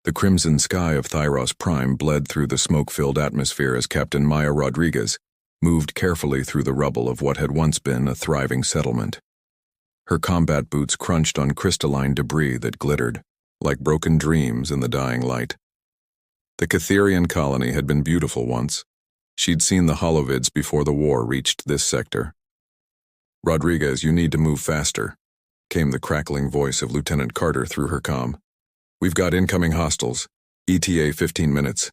The crimson sky of Thyros Prime bled through the smoke-filled atmosphere as Captain Maya Rodriguez moved carefully through the rubble of what had once been a thriving settlement. Her combat boots crunched on crystalline debris that glittered, like broken dreams in the dying light. The Catherian colony had been beautiful once. She'd seen the holovids before the war reached this sector. "Rodriguez, you need to move faster," came the crackling voice of Lieutenant Carter through her comm. "We've got incoming hostiles. ETA 15 minutes.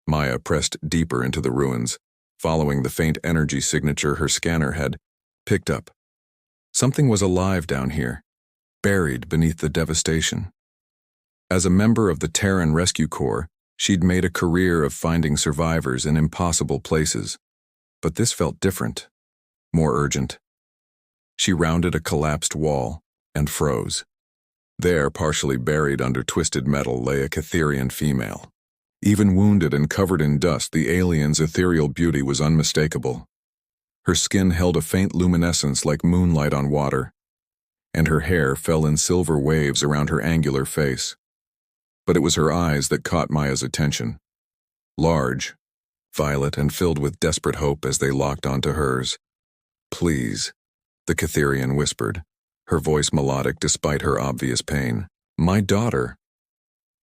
Maya pressed deeper into the ruins, following the faint energy signature her scanner had picked up. Something was alive down here, buried beneath the devastation. As a member of the Terran Rescue Corps, she'd made a career of finding survivors in impossible places. But this felt different, more urgent. She rounded a collapsed wall and froze. There, partially buried under twisted metal, lay a Catherian female. Even wounded and covered in dust, the alien's ethereal beauty was unmistakable. Her skin held a faint luminescence like moonlight on water, and her hair fell in silver waves around her angular face. But it was her eyes that caught Maya's attention. Large, violet, and filled with desperate hope as they locked onto hers. "Please," the Catherian whispered, her voice melodic despite her obvious pain. "My daughter."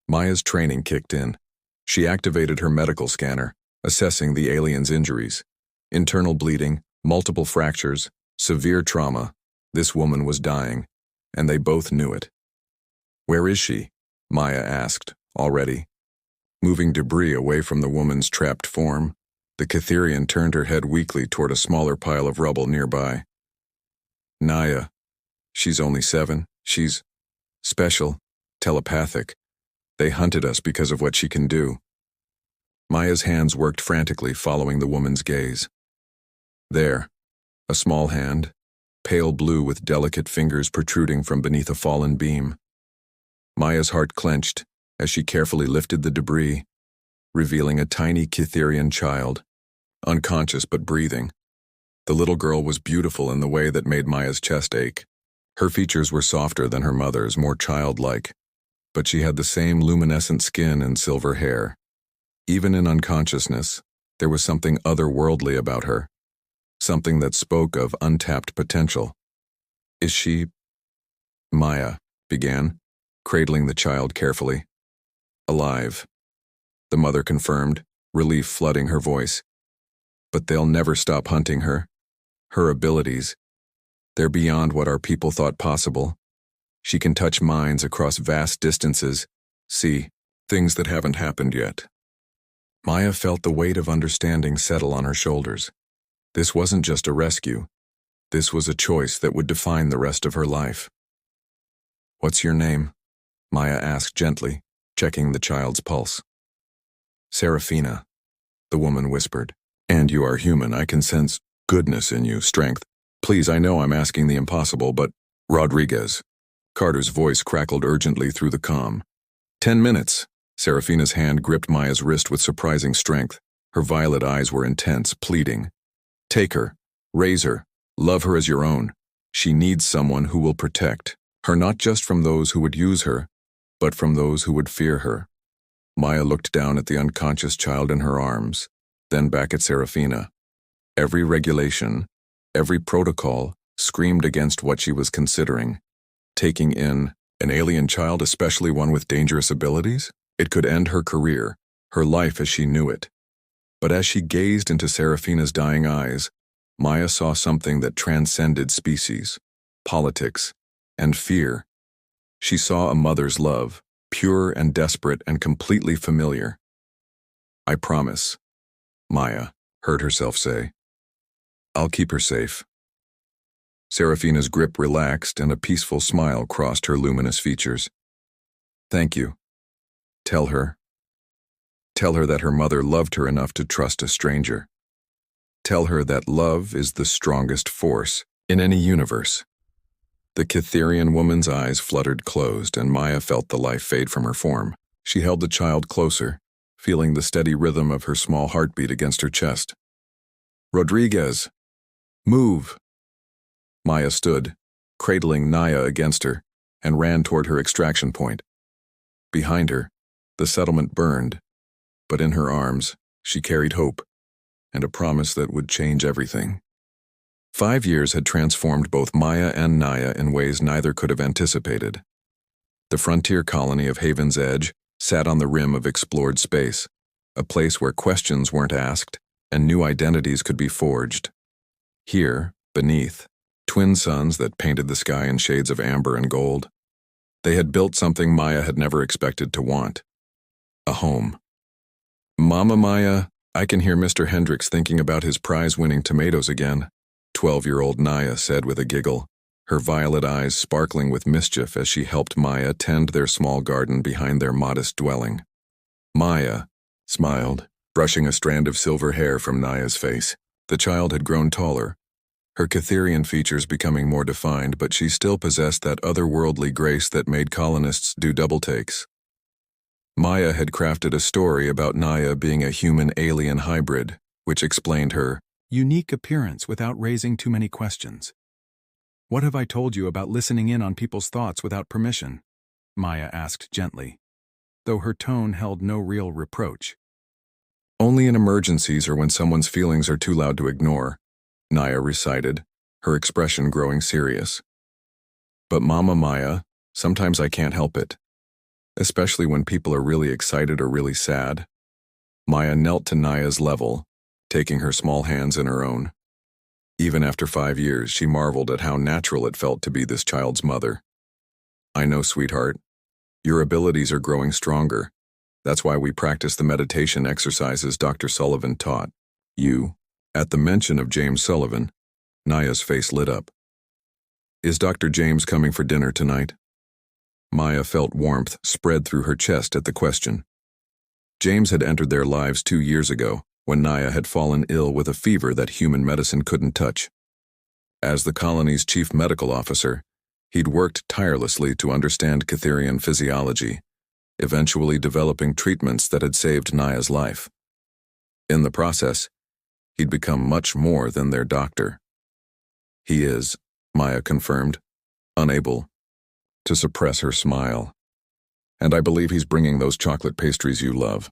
Maya's training kicked in. She activated her medical scanner, assessing the alien's injuries. Internal bleeding, multiple fractures, severe trauma. This woman was dying, and they both knew it. "Where is she?" Maya asked, already. Moving debris away from the woman's trapped form, the Catherian turned her head weakly toward a smaller pile of rubble nearby. "Naya. She's only 7. She's special, telepathic. They hunted us because of what she can do." Maya's hands worked frantically, following the woman's gaze. There, a small hand, pale blue with delicate fingers protruding from beneath a fallen beam. Maya's heart clenched as she carefully lifted the debris, revealing a tiny Catherian child, unconscious but breathing. The little girl was beautiful in the way that made Maya's chest ache. Her features were softer than her mother's, more childlike, but she had the same luminescent skin and silver hair. Even in unconsciousness, there was something otherworldly about her, something that spoke of untapped potential. "Is she—" Maya began, cradling the child carefully. "Alive," the mother confirmed, relief flooding her voice. "But they'll never stop hunting her. Her abilities, they're beyond what our people thought possible. She can touch minds across vast distances, see things that haven't happened yet." Maya felt the weight of understanding settle on her shoulders. This wasn't just a rescue. This was a choice that would define the rest of her life. "What's your name?" Maya asked gently, checking the child's pulse. "Saraphina," the woman whispered. "And you are human. I can sense goodness in you, strength. Please, I know I'm asking the impossible, but—" "Rodriguez." Carter's voice crackled urgently through the comm. 10 minutes. Seraphina's hand gripped Maya's wrist with surprising strength. Her violet eyes were intense, pleading. "Take her. Raise her. Love her as your own. She needs someone who will protect her, not just from those who would use her, but from those who would fear her." Maya looked down at the unconscious child in her arms, then back at Seraphina. Every regulation, every protocol screamed against what she was considering. Taking in an alien child, especially one with dangerous abilities? It could end her career, her life as she knew it. But as she gazed into Seraphina's dying eyes, Maya saw something that transcended species, politics, and fear. She saw a mother's love, pure and desperate and completely familiar. "I promise," Maya heard herself say. "I'll keep her safe." Seraphina's grip relaxed and a peaceful smile crossed her luminous features. "Thank you. Tell her. Tell her that her mother loved her enough to trust a stranger. Tell her that love is the strongest force in any universe." The Catherian woman's eyes fluttered closed, and Maya felt the life fade from her form. She held the child closer, feeling the steady rhythm of her small heartbeat against her chest. "Rodriguez, move!" Maya stood, cradling Naya against her, and ran toward her extraction point. Behind her, The settlement burned, but in her arms, she carried hope and a promise that would change everything. 5 years had transformed both Maya and Naya in ways neither could have anticipated. The frontier colony of Haven's Edge sat on the rim of explored space, a place where questions weren't asked and new identities could be forged. Here, beneath, twin suns that painted the sky in shades of amber and gold, they had built something Maya had never expected to want: a home. Mama Maya, I can hear Mr. Hendricks thinking about his prize-winning tomatoes again, 12-year-old Naya said with a giggle, her violet eyes sparkling with mischief as she helped Maya tend their small garden behind their modest dwelling. Maya smiled, brushing a strand of silver hair from Naya's face. The child had grown taller, her Catherian features becoming more defined, but she still possessed that otherworldly grace that made colonists do double takes. Maya had crafted a story about Naya being a human-alien hybrid, which explained her unique appearance without raising too many questions. "What have I told you about listening in on people's thoughts without permission?" Maya asked gently, though her tone held no real reproach. "Only in emergencies or when someone's feelings are too loud to ignore," Naya recited, her expression growing serious. "But Mama Maya, sometimes I can't help it. Especially when people are really excited or really sad." Maya knelt to Naya's level, taking her small hands in her own. Even after 5 years, she marveled at how natural it felt to be this child's mother. "I know, sweetheart. Your abilities are growing stronger. That's why we practice the meditation exercises Dr. Sullivan taught you." At the mention of James Sullivan, Naya's face lit up. "Is Dr. James coming for dinner tonight?" Maya felt warmth spread through her chest at the question. James had entered their lives 2 years ago, when Naya had fallen ill with a fever that human medicine couldn't touch. As the colony's chief medical officer, he'd worked tirelessly to understand Catherian physiology, eventually developing treatments that had saved Naya's life. In the process, he'd become much more than their doctor. "He is," Maya confirmed, unable to suppress her smile. "And I believe he's bringing those chocolate pastries you love."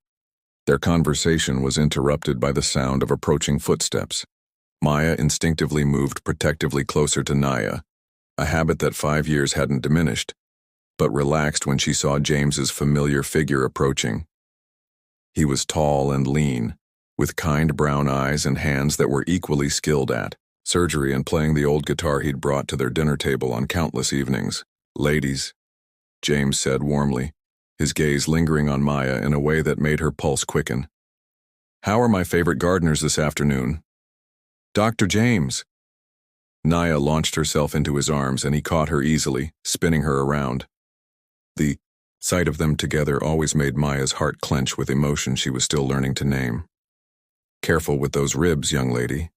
Their conversation was interrupted by the sound of approaching footsteps. Maya instinctively moved protectively closer to Naya, a habit that 5 years hadn't diminished, but relaxed when she saw James's familiar figure approaching. He was tall and lean, with kind brown eyes and hands that were equally skilled at surgery and playing the old guitar he'd brought to their dinner table on countless evenings. "Ladies," James said warmly, his gaze lingering on Maya in a way that made her pulse quicken. "How are my favorite gardeners this afternoon?" "Dr. James!" Naya launched herself into his arms and he caught her easily, spinning her around. The sight of them together always made Maya's heart clench with emotion she was still learning to name. "Careful with those ribs, young lady,"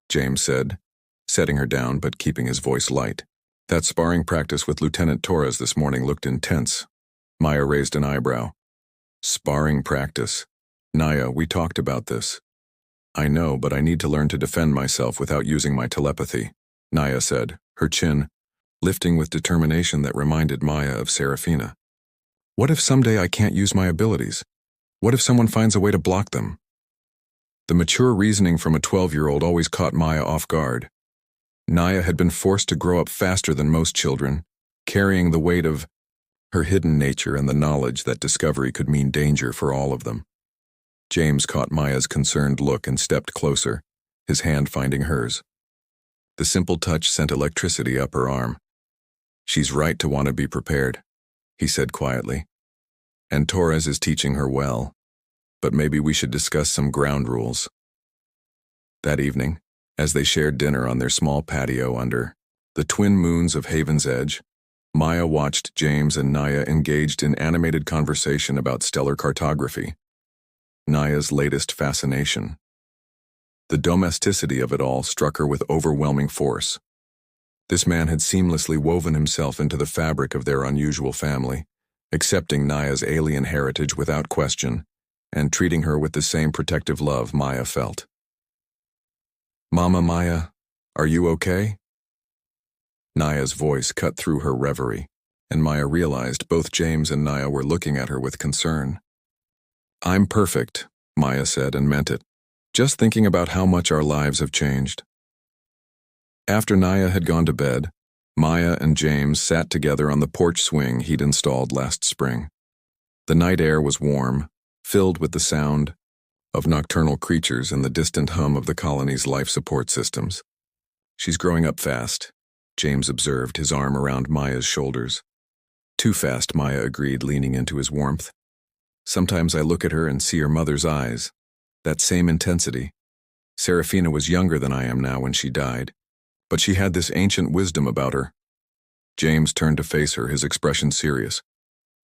James said, setting her down but keeping his voice light. "That sparring practice with Lieutenant Torres this morning looked intense." Maya raised an eyebrow. "Sparring practice. Naya, we talked about this." "I know, but I need to learn to defend myself without using my telepathy," Naya said, her chin lifting with determination that reminded Maya of Saraphina. "What if someday I can't use my abilities? What if someone finds a way to block them?" The mature reasoning from a 12-year-old always caught Maya off guard. Naya had been forced to grow up faster than most children, carrying the weight of her hidden nature and the knowledge that discovery could mean danger for all of them. James caught Maya's concerned look and stepped closer, his hand finding hers. The simple touch sent electricity up her arm. "She's right to want to be prepared," he said quietly. "And Torres is teaching her well. But maybe we should discuss some ground rules." That evening, as they shared dinner on their small patio under the twin moons of Haven's Edge, Maya watched James and Naya engaged in animated conversation about stellar cartography, Naya's latest fascination. The domesticity of it all struck her with overwhelming force. This man had seamlessly woven himself into the fabric of their unusual family, accepting Naya's alien heritage without question, and treating her with the same protective love Maya felt. "Mama Maya, are you okay?" Naya's voice cut through her reverie, and Maya realized both James and Naya were looking at her with concern. I'm perfect, Maya said and meant it, just thinking about how much our lives have changed. After Naya had gone to bed, Maya and James sat together on the porch swing he'd installed last spring. The night air was warm, filled with the sound of nocturnal creatures and the distant hum of the colony's life support systems. She's growing up fast, James observed, his arm around Maya's shoulders. Too fast, Maya agreed, leaning into his warmth. Sometimes I look at her and see her mother's eyes, that same intensity. Saraphina was younger than I am now when she died, but she had this ancient wisdom about her. James turned to face her, his expression serious.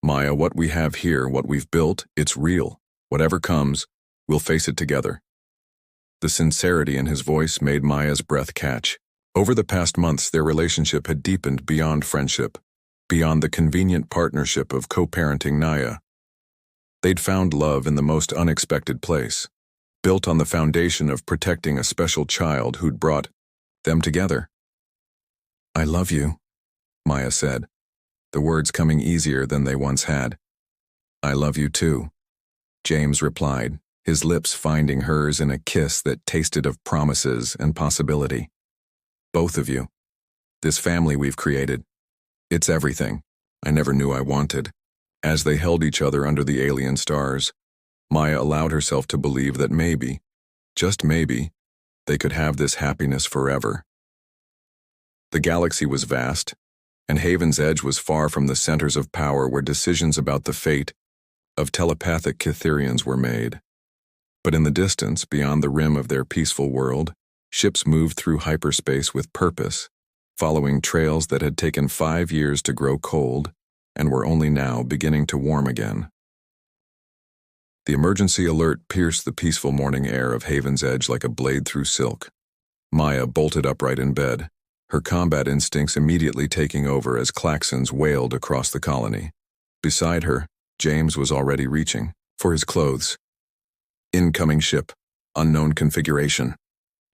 Maya, what we have here, what we've built, it's real. Whatever comes, we'll face it together. The sincerity in his voice made Maya's breath catch. Over the past months, their relationship had deepened beyond friendship, beyond the convenient partnership of co-parenting Naya. They'd found love in the most unexpected place, built on the foundation of protecting a special child who'd brought them together. I love you, Maya said, the words coming easier than they once had. I love you too, James replied, his lips finding hers in a kiss that tasted of promises and possibility. Both of you. This family we've created. It's everything I never knew I wanted. As they held each other under the alien stars, Maya allowed herself to believe that maybe, just maybe, they could have this happiness forever. The galaxy was vast, and Haven's Edge was far from the centers of power where decisions about the fate of telepathic Cytherians were made. But in the distance, beyond the rim of their peaceful world, ships moved through hyperspace with purpose, following trails that had taken 5 years to grow cold and were only now beginning to warm again. The emergency alert pierced the peaceful morning air of Haven's Edge like a blade through silk. Maya bolted upright in bed, her combat instincts immediately taking over as klaxons wailed across the colony. Beside her, James was already reaching for his clothes. Incoming ship, unknown configuration,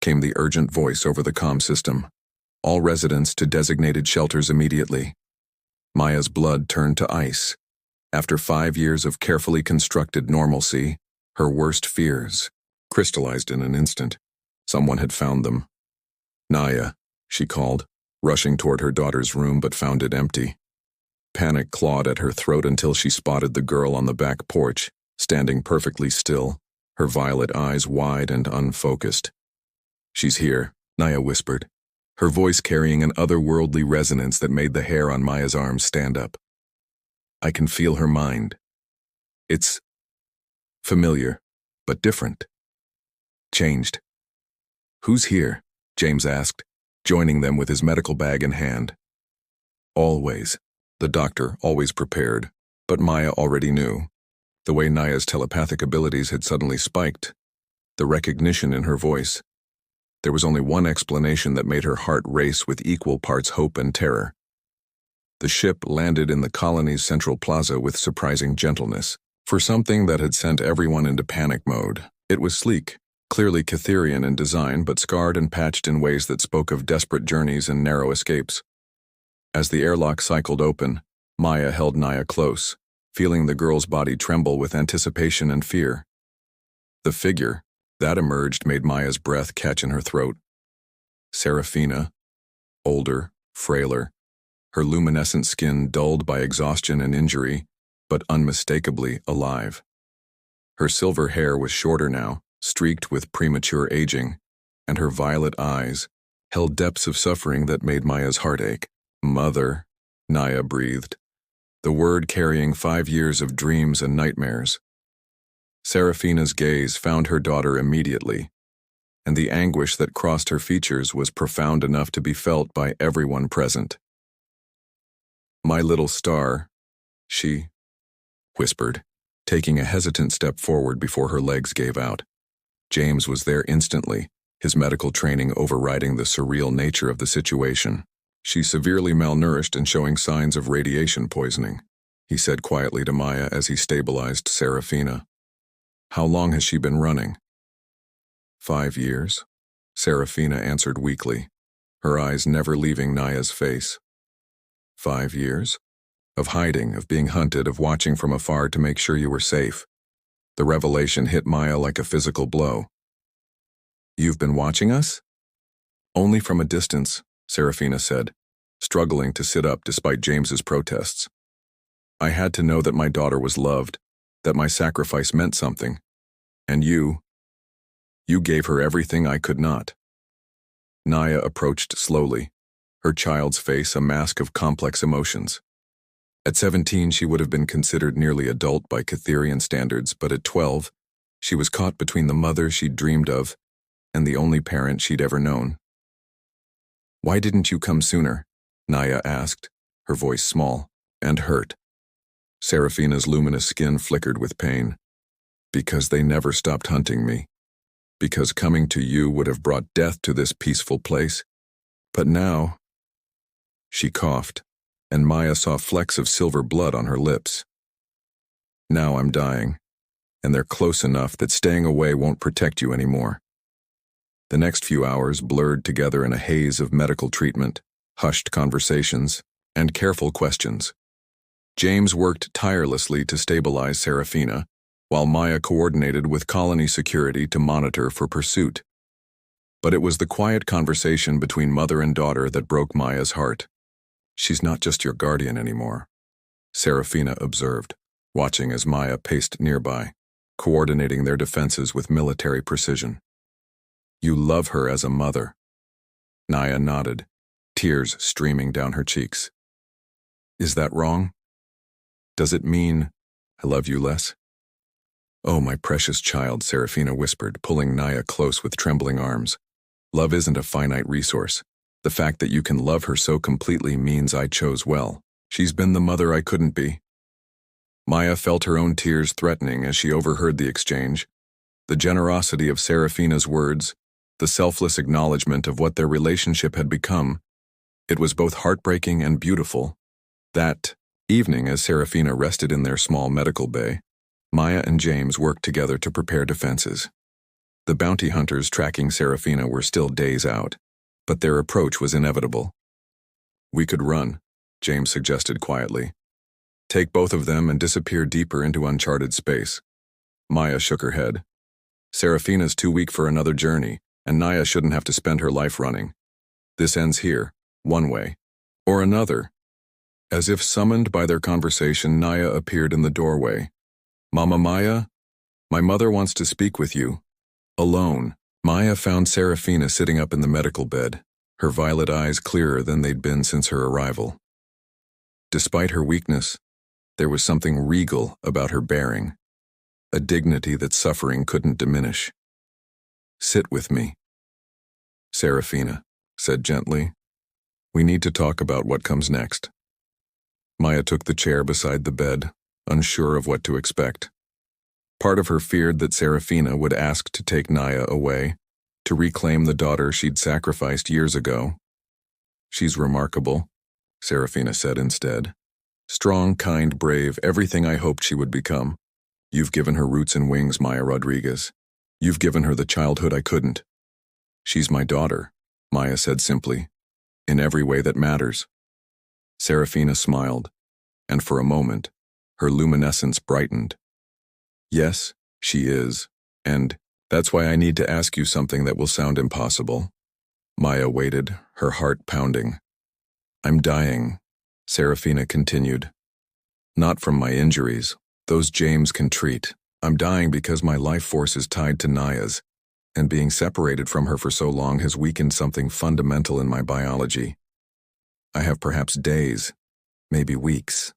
came the urgent voice over the comm system. All residents to designated shelters immediately. Maya's blood turned to ice. After 5 years of carefully constructed normalcy, her worst fears crystallized in an instant. Someone had found them. Naya, she called, rushing toward her daughter's room but found it empty. Panic clawed at her throat until she spotted the girl on the back porch, standing perfectly still, her violet eyes wide and unfocused. She's here, Naya whispered, her voice carrying an otherworldly resonance that made the hair on Maya's arms stand up. I can feel her mind. It's familiar, but different. Changed. Who's here? James asked, joining them with his medical bag in hand. Always. The doctor, always prepared, but Maya already knew. The way Naya's telepathic abilities had suddenly spiked, the recognition in her voice. There was only one explanation that made her heart race with equal parts hope and terror. The ship landed in the colony's central plaza with surprising gentleness. For something that had sent everyone into panic mode, it was sleek, clearly Cytherian in design but scarred and patched in ways that spoke of desperate journeys and narrow escapes. As the airlock cycled open, Maya held Naya close, feeling the girl's body tremble with anticipation and fear. The figure that emerged made Maya's breath catch in her throat. Saraphina, older, frailer, her luminescent skin dulled by exhaustion and injury, but unmistakably alive. Her silver hair was shorter now, streaked with premature aging, and her violet eyes held depths of suffering that made Maya's heart ache. Mother, Naya breathed, the word carrying 5 years of dreams and nightmares. Saraphina's gaze found her daughter immediately, and the anguish that crossed her features was profound enough to be felt by everyone present. My little star, she whispered, taking a hesitant step forward before her legs gave out. James was there instantly, his medical training overriding the surreal nature of the situation. She's severely malnourished and showing signs of radiation poisoning, he said quietly to Maya as he stabilized Saraphina. How long has she been running? 5 years, Saraphina answered weakly, her eyes never leaving Naya's face. 5 years? Of hiding, of being hunted, of watching from afar to make sure you were safe. The revelation hit Maya like a physical blow. "You've been watching us?" "Only from a distance," Saraphina said, struggling to sit up despite James's protests. "I had to know that my daughter was loved, that my sacrifice meant something. And you gave her everything I could not." Naya approached slowly, her child's face a mask of complex emotions. At 17, she would have been considered nearly adult by Catherian standards, but at 12, she was caught between the mother she'd dreamed of and the only parent she'd ever known. "Why didn't you come sooner?" Naya asked, her voice small and hurt. Saraphina's luminous skin flickered with pain. "Because they never stopped hunting me. Because coming to you would have brought death to this peaceful place. But now—" She coughed, and Maya saw flecks of silver blood on her lips. "Now I'm dying, and they're close enough that staying away won't protect you anymore." The next few hours blurred together in a haze of medical treatment, hushed conversations, and careful questions. James worked tirelessly to stabilize Saraphina, while Maya coordinated with colony security to monitor for pursuit. But it was the quiet conversation between mother and daughter that broke Maya's heart. "She's not just your guardian anymore," Saraphina observed, watching as Maya paced nearby, coordinating their defenses with military precision. "You love her as a mother." Naya nodded, tears streaming down her cheeks. "Is that wrong? Does it mean I love you less?" "Oh, my precious child," Saraphina whispered, pulling Naya close with trembling arms. "Love isn't a finite resource. The fact that you can love her so completely means I chose well. She's been the mother I couldn't be." Maya felt her own tears threatening as she overheard the exchange. The generosity of Saraphina's words, the selfless acknowledgement of what their relationship had become. It was both heartbreaking and beautiful. That evening, as Saraphina rested in their small medical bay, Maya and James worked together to prepare defenses. The bounty hunters tracking Saraphina were still days out, but their approach was inevitable. "We could run," James suggested quietly. "Take both of them and disappear deeper into uncharted space." Maya shook her head. "Saraphina's too weak for another journey, and Naya shouldn't have to spend her life running. This ends here, one way, or another." As if summoned by their conversation, Naya appeared in the doorway. "Mama Maya, my mother wants to speak with you. Alone." Maya found Saraphina sitting up in the medical bed, her violet eyes clearer than they'd been since her arrival. Despite her weakness, there was something regal about her bearing, a dignity that suffering couldn't diminish. "Sit with me," Saraphina said gently. "We need to talk about what comes next." Maya took the chair beside the bed, unsure of what to expect. Part of her feared that Saraphina would ask to take Naya away, to reclaim the daughter she'd sacrificed years ago. "She's remarkable," Saraphina said instead. "Strong, kind, brave, everything I hoped she would become. You've given her roots and wings, Maya Rodriguez. You've given her the childhood I couldn't." "She's my daughter," Maya said simply, "in every way that matters." Saraphina smiled, and for a moment, her luminescence brightened. "Yes, she is, and that's why I need to ask you something that will sound impossible." Maya waited, her heart pounding. "I'm dying," Saraphina continued. "Not from my injuries, those James can treat. I'm dying because my life force is tied to Naya's, and being separated from her for so long has weakened something fundamental in my biology. I have perhaps days, maybe weeks."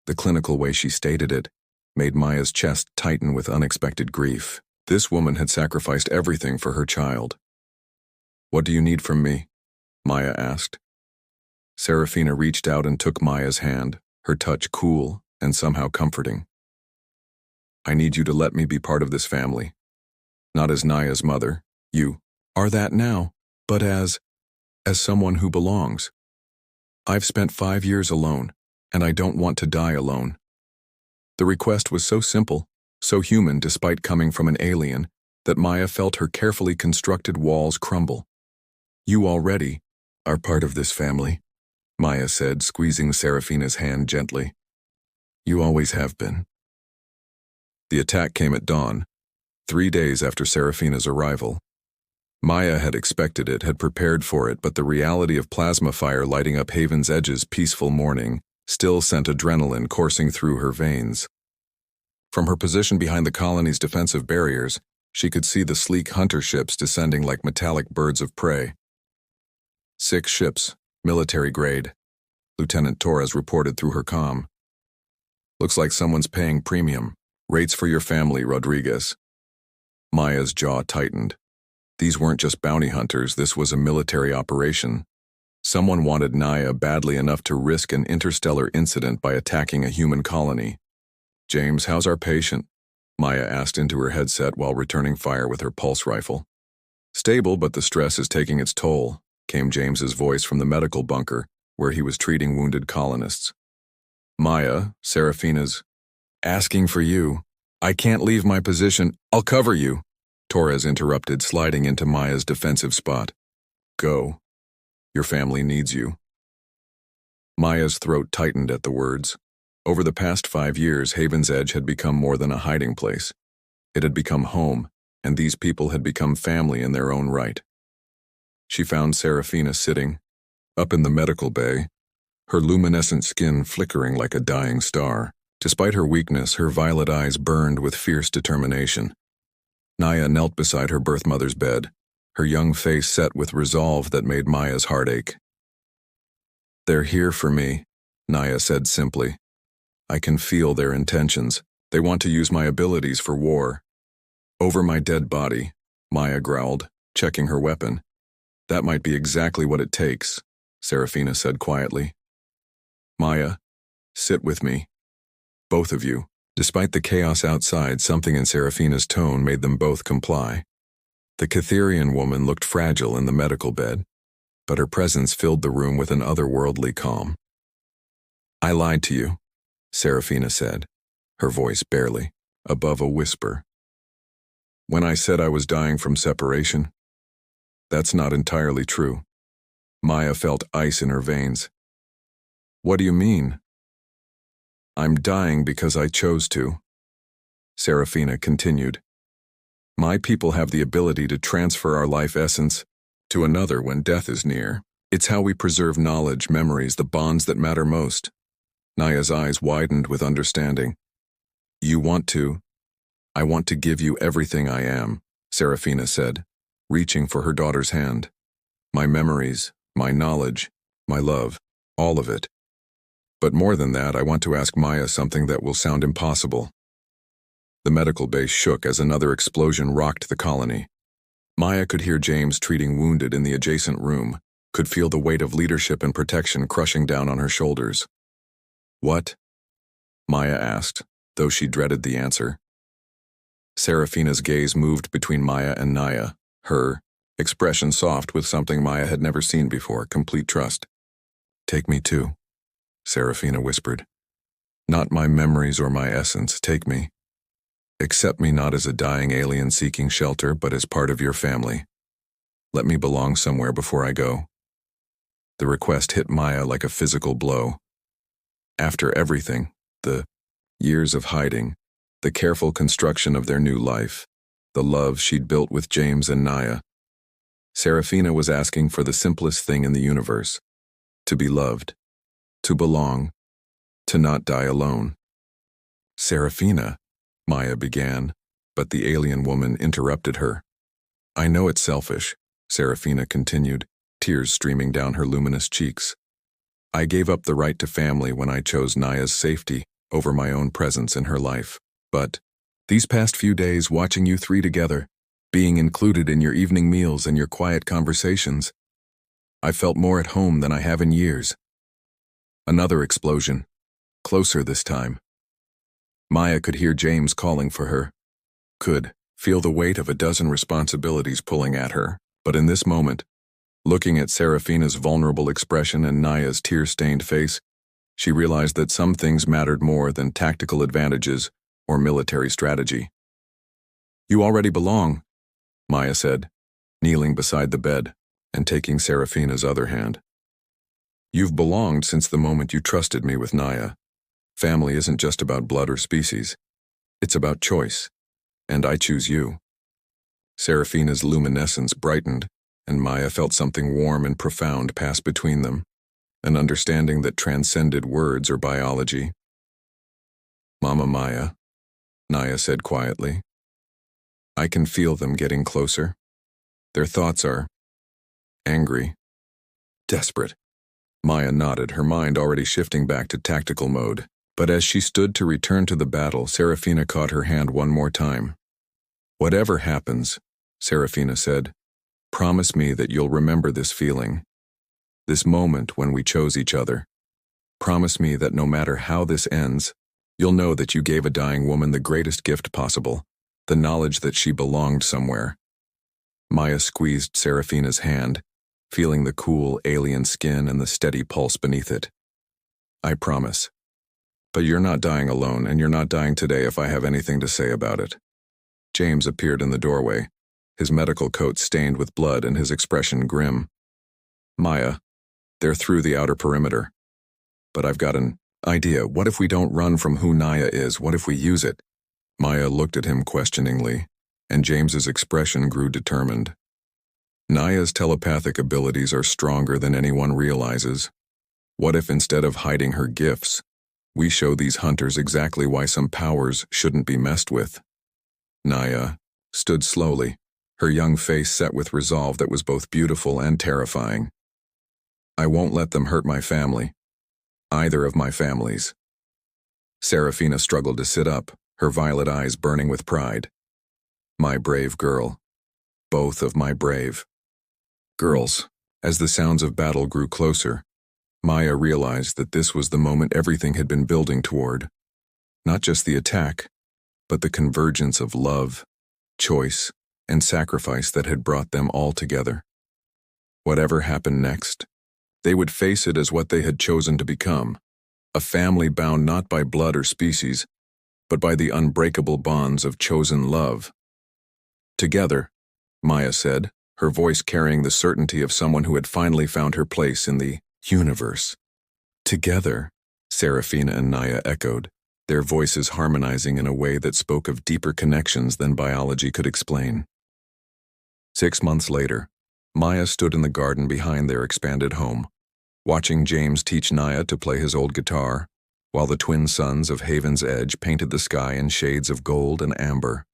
The clinical way she stated it made Maya's chest tighten with unexpected grief. This woman had sacrificed everything for her child. "What do you need from me?" Maya asked. Saraphina reached out and took Maya's hand, her touch cool and somehow comforting. "I need you to let me be part of this family. Not as Naya's mother, you are that now, but as someone who belongs. I've spent 5 years alone, and I don't want to die alone." The request was so simple, so human despite coming from an alien, that Maya felt her carefully constructed walls crumble. "You already are part of this family," Maya said, squeezing Saraphina's hand gently. "You always have been." The attack came at dawn, 3 days after Saraphina's arrival. Maya had expected it, had prepared for it, but the reality of plasma fire lighting up Haven's Edge's peaceful morning still sent adrenaline coursing through her veins. From her position behind the colony's defensive barriers, she could see the sleek hunter ships descending like metallic birds of prey. 6 ships, military grade, Lieutenant Torres reported through her comm. Looks like someone's paying premium. Rates for your family, Rodriguez. Maya's jaw tightened. These weren't just bounty hunters, this was a military operation. Someone wanted Naya badly enough to risk an interstellar incident by attacking a human colony. James, how's our patient? Maya asked into her headset while returning fire with her pulse rifle. Stable, but the stress is taking its toll, came James's voice from the medical bunker, where he was treating wounded colonists. Maya, Saraphina's, asking for you. I can't leave my position. I'll cover you, Torres interrupted, sliding into Maya's defensive spot. Go. Your family needs you. Maya's throat tightened at the words. Over the past 5 years, Haven's Edge had become more than a hiding place. It had become home, and these people had become family in their own right. She found Saraphina sitting, up in the medical bay, her luminescent skin flickering like a dying star. Despite her weakness, her violet eyes burned with fierce determination. Naya knelt beside her birth mother's bed, her young face set with resolve that made Maya's heart ache. They're here for me, Naya said simply. I can feel their intentions. They want to use my abilities for war. Over my dead body, Maya growled, checking her weapon. That might be exactly what it takes, Saraphina said quietly. Maya, sit with me. Both of you. Despite the chaos outside, something in Saraphina's tone made them both comply. The Catherian woman looked fragile in the medical bed, but her presence filled the room with an otherworldly calm. I lied to you, Saraphina said, her voice barely above a whisper. When I said I was dying from separation, that's not entirely true. Maya felt ice in her veins. What do you mean? I'm dying because I chose to, Saraphina continued. My people have the ability to transfer our life essence to another when death is near. It's how we preserve knowledge, memories, the bonds that matter most. Naya's eyes widened with understanding. You want to? I want to give you everything I am, Saraphina said, reaching for her daughter's hand. My memories, my knowledge, my love, all of it. But more than that, I want to ask Maya something that will sound impossible. The medical base shook as another explosion rocked the colony. Maya could hear James treating wounded in the adjacent room, could feel the weight of leadership and protection crushing down on her shoulders. What? Maya asked, though she dreaded the answer. Saraphina's gaze moved between Maya and Naya, her expression soft with something Maya had never seen before, complete trust. Take me too, Saraphina whispered. Not my memories or my essence, take me. Accept me not as a dying alien seeking shelter, but as part of your family. Let me belong somewhere before I go. The request hit Maya like a physical blow. After everything, the years of hiding, the careful construction of their new life, the love she'd built with James and Naya, Saraphina was asking for the simplest thing in the universe: to be loved, to belong, to not die alone. Saraphina, Maya began, but the alien woman interrupted her. I know it's selfish, Saraphina continued, tears streaming down her luminous cheeks. I gave up the right to family when I chose Naya's safety over my own presence in her life. But these past few days, watching you three together, being included in your evening meals and your quiet conversations, I felt more at home than I have in years. Another explosion, closer this time. Maya could hear James calling for her, could feel the weight of a dozen responsibilities pulling at her, but in this moment, looking at Saraphina's vulnerable expression and Naya's tear-stained face, she realized that some things mattered more than tactical advantages or military strategy. You already belong, Maya said, kneeling beside the bed and taking Saraphina's other hand. You've belonged since the moment you trusted me with Naya. Family isn't just about blood or species. It's about choice, and I choose you." Saraphina's luminescence brightened, and Maya felt something warm and profound pass between them, an understanding that transcended words or biology. "Mama Maya," Naya said quietly. "I can feel them getting closer. Their thoughts are angry, desperate." Maya nodded, her mind already shifting back to tactical mode. But as she stood to return to the battle, Saraphina caught her hand one more time. "Whatever happens," Saraphina said, "promise me that you'll remember this feeling, this moment when we chose each other. Promise me that no matter how this ends, you'll know that you gave a dying woman the greatest gift possible, the knowledge that she belonged somewhere." Maya squeezed Saraphina's hand, feeling the cool, alien skin and the steady pulse beneath it. "I promise. But you're not dying alone, and you're not dying today if I have anything to say about it." James appeared in the doorway, his medical coat stained with blood and his expression grim. "Maya, they're through the outer perimeter. But I've got an idea. What if we don't run from who Naya is? What if we use it?" Maya looked at him questioningly, and James's expression grew determined. "Naya's telepathic abilities are stronger than anyone realizes. What if instead of hiding her gifts, we show these hunters exactly why some powers shouldn't be messed with?" Naya stood slowly, her young face set with resolve that was both beautiful and terrifying. "I won't let them hurt my family. Either of my families." Saraphina struggled to sit up, her violet eyes burning with pride. "My brave girl. Both of my brave girls." As the sounds of battle grew closer, Maya realized that this was the moment everything had been building toward. Not just the attack, but the convergence of love, choice, and sacrifice that had brought them all together. Whatever happened next, they would face it as what they had chosen to become, a family bound not by blood or species, but by the unbreakable bonds of chosen love. "Together," Maya said, her voice carrying the certainty of someone who had finally found her place in the universe. "Together," Saraphina and Naya echoed, their voices harmonizing in a way that spoke of deeper connections than biology could explain. 6 months later, Maya stood in the garden behind their expanded home, watching James teach Naya to play his old guitar, while the twin suns of Haven's Edge painted the sky in shades of gold and amber.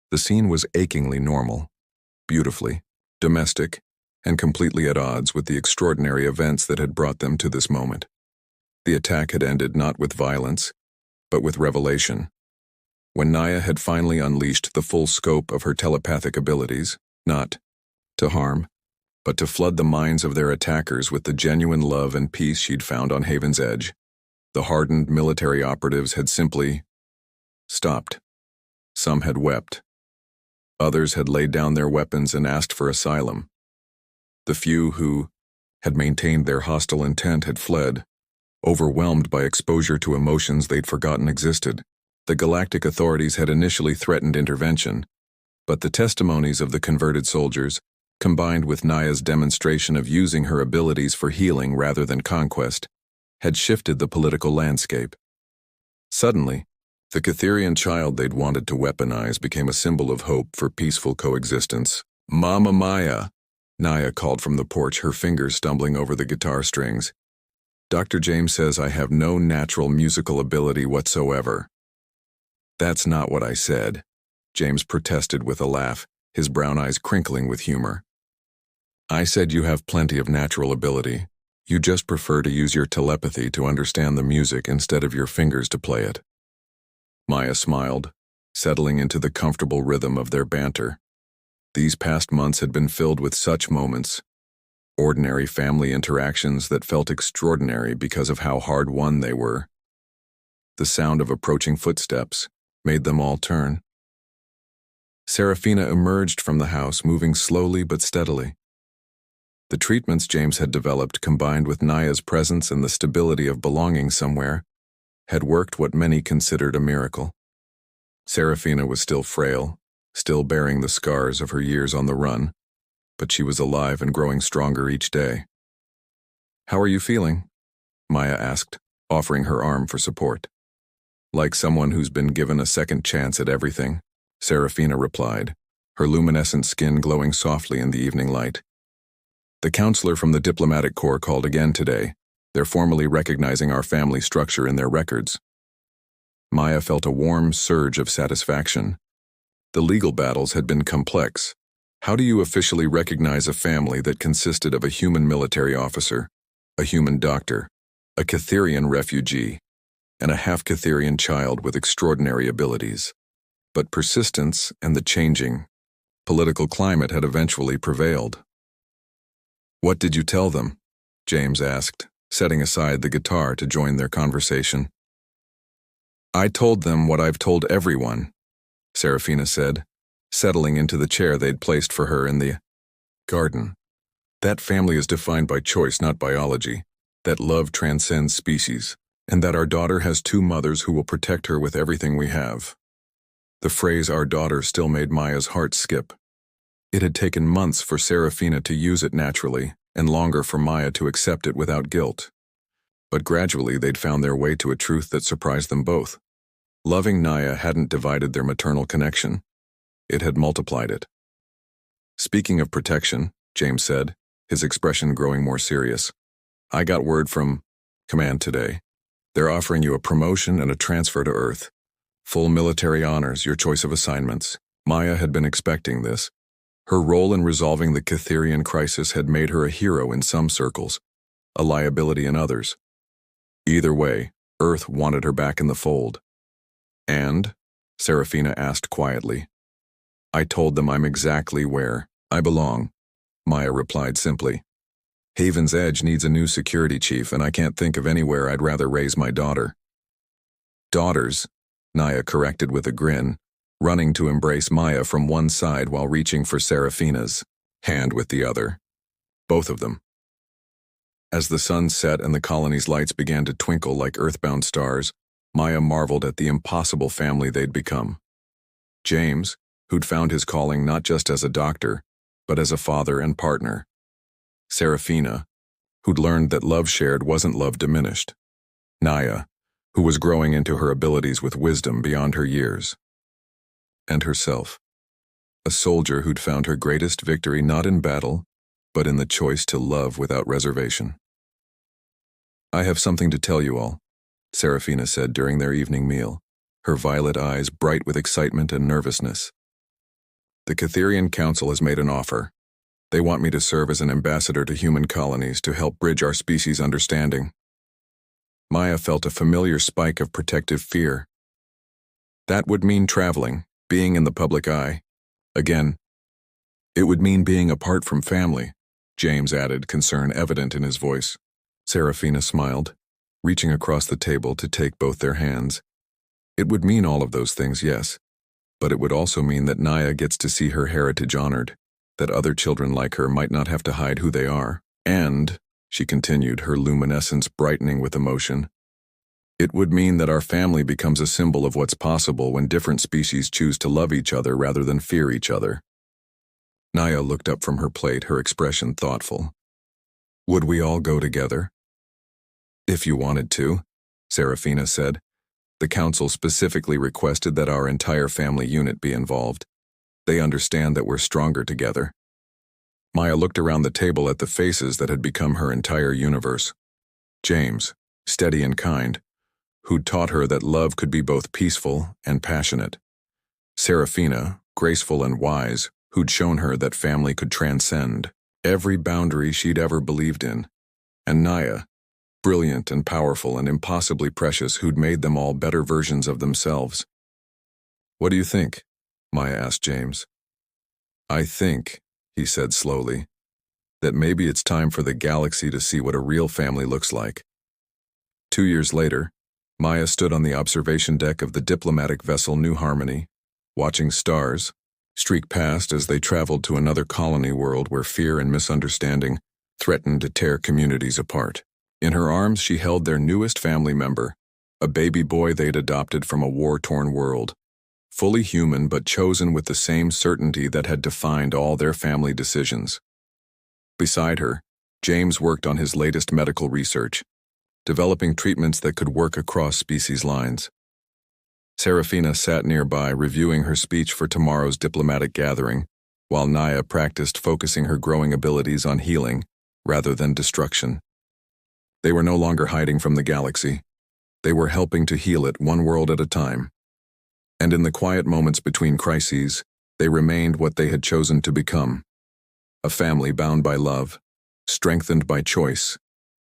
The scene was achingly normal, beautifully domestic, and completely at odds with the extraordinary events that had brought them to this moment. The attack had ended not with violence, but with revelation. When Naya had finally unleashed the full scope of her telepathic abilities, not to harm, but to flood the minds of their attackers with the genuine love and peace she'd found on Haven's Edge, the hardened military operatives had simply stopped. Some had wept. Others had laid down their weapons and asked for asylum. The few who had maintained their hostile intent had fled, overwhelmed by exposure to emotions they'd forgotten existed. The galactic authorities had initially threatened intervention, but the testimonies of the converted soldiers, combined with Naya's demonstration of using her abilities for healing rather than conquest, had shifted the political landscape. Suddenly, the Catherian child they'd wanted to weaponize became a symbol of hope for peaceful coexistence. "Mama Maya," Naya called from the porch, her fingers stumbling over the guitar strings. "Dr. James says I have no natural musical ability whatsoever." "That's not what I said," James protested with a laugh, his brown eyes crinkling with humor. "I said you have plenty of natural ability. You just prefer to use your telepathy to understand the music instead of your fingers to play it." Maya smiled, settling into the comfortable rhythm of their banter. These past months had been filled with such moments, ordinary family interactions that felt extraordinary because of how hard won they were. The sound of approaching footsteps made them all turn. Saraphina emerged from the house, moving slowly but steadily. The treatments James had developed, combined with Naya's presence and the stability of belonging somewhere, had worked what many considered a miracle. Saraphina was still frail, still bearing the scars of her years on the run, but she was alive and growing stronger each day. "How are you feeling?" Maya asked, offering her arm for support. Like someone who's been given a second chance at everything, Saraphina replied, her luminescent skin glowing softly in the evening light. The counselor from the diplomatic corps called again today. They're formally recognizing our family structure in their records. Maya felt a warm surge of satisfaction. The legal battles had been complex. How do you officially recognize a family that consisted of a human military officer, a human doctor, a Catherian refugee, and a half-Catherian child with extraordinary abilities? But persistence and the changing political climate had eventually prevailed. "What did you tell them?" James asked, setting aside the guitar to join their conversation. "I told them what I've told everyone," Saraphina said, settling into the chair they'd placed for her in the garden. "That family is defined by choice, not biology, that love transcends species, and that our daughter has two mothers who will protect her with everything we have." The phrase "our daughter" still made Maya's heart skip. It had taken months for Saraphina to use it naturally, and longer for Maya to accept it without guilt. But gradually they'd found their way to a truth that surprised them both. Loving Naya hadn't divided their maternal connection. It had multiplied it. "Speaking of protection," James said, his expression growing more serious, "I got word from Command today. They're offering you a promotion and a transfer to Earth. Full military honors, your choice of assignments." Maya had been expecting this. Her role in resolving the Catherian crisis had made her a hero in some circles, a liability in others. Either way, Earth wanted her back in the fold. "And?" Saraphina asked quietly. "I told them I'm exactly where I belong," Maya replied simply. "Haven's Edge needs a new security chief, and I can't think of anywhere I'd rather raise my daughter." "Daughters," Naya corrected with a grin, running to embrace Maya from one side while reaching for Saraphina's hand with the other. Both of them. As the sun set and the colony's lights began to twinkle like earthbound stars, Maya marveled at the impossible family they'd become. James, who'd found his calling not just as a doctor, but as a father and partner. Saraphina, who'd learned that love shared wasn't love diminished. Naya, who was growing into her abilities with wisdom beyond her years. And herself, a soldier who'd found her greatest victory not in battle, but in the choice to love without reservation. "I have something to tell you all," Saraphina said during their evening meal, her violet eyes bright with excitement and nervousness. "The Catherian Council has made an offer. They want me to serve as an ambassador to human colonies to help bridge our species' understanding." Maya felt a familiar spike of protective fear. That would mean traveling, being in the public eye. Again, it would mean being apart from family, James added, concern evident in his voice. Saraphina smiled, reaching across the table to take both their hands. "It would mean all of those things, yes, but it would also mean that Naya gets to see her heritage honored, that other children like her might not have to hide who they are, and," she continued, her luminescence brightening with emotion, "it would mean that our family becomes a symbol of what's possible when different species choose to love each other rather than fear each other." Naya looked up from her plate, her expression thoughtful. "Would we all go together?" "If you wanted to," Saraphina said. "The council specifically requested that our entire family unit be involved. They understand that we're stronger together." Maya looked around the table at the faces that had become her entire universe. James, steady and kind, who'd taught her that love could be both peaceful and passionate. Saraphina, graceful and wise, who'd shown her that family could transcend every boundary she'd ever believed in. And Naya, brilliant and powerful and impossibly precious, who'd made them all better versions of themselves. "What do you think?" Maya asked James. "I think," he said slowly, "that maybe it's time for the galaxy to see what a real family looks like." 2 years later, Maya stood on the observation deck of the diplomatic vessel New Harmony, watching stars streak past as they traveled to another colony world where fear and misunderstanding threatened to tear communities apart. In her arms she held their newest family member, a baby boy they'd adopted from a war-torn world, fully human but chosen with the same certainty that had defined all their family decisions. Beside her, James worked on his latest medical research, developing treatments that could work across species lines. Saraphina sat nearby, reviewing her speech for tomorrow's diplomatic gathering, while Naya practiced focusing her growing abilities on healing rather than destruction. They were no longer hiding from the galaxy. They were helping to heal it one world at a time. And in the quiet moments between crises, they remained what they had chosen to become: a family bound by love, strengthened by choice,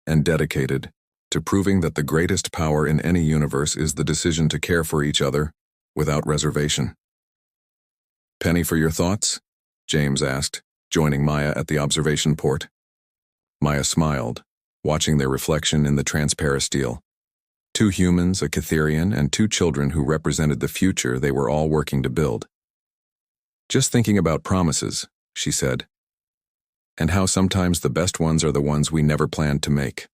and dedicated to proving that the greatest power in any universe is the decision to care for each other without reservation. "Penny for your thoughts?" James asked, joining Maya at the observation port. Maya smiled, watching their reflection in the transparisteel. Two humans, a Catherian, and two children who represented the future they were all working to build. "Just thinking about promises," she said, "and how sometimes the best ones are the ones we never planned to make."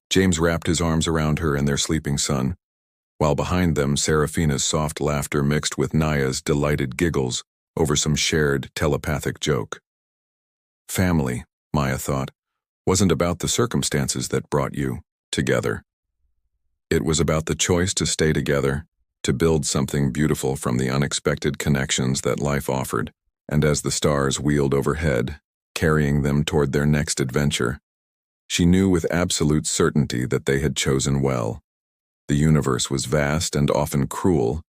James wrapped his arms around her and their sleeping son, while behind them Seraphina's soft laughter mixed with Naya's delighted giggles over some shared telepathic joke. Family, Maya thought, wasn't about the circumstances that brought you together. It was about the choice to stay together, to build something beautiful from the unexpected connections that life offered, and as the stars wheeled overhead, carrying them toward their next adventure, she knew with absolute certainty that they had chosen well. The universe was vast and often cruel,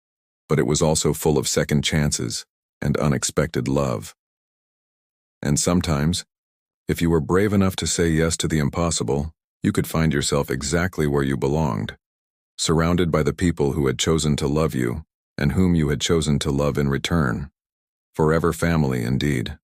but it was also full of second chances and unexpected love. And sometimes, if you were brave enough to say yes to the impossible, you could find yourself exactly where you belonged, surrounded by the people who had chosen to love you and whom you had chosen to love in return. Forever family indeed.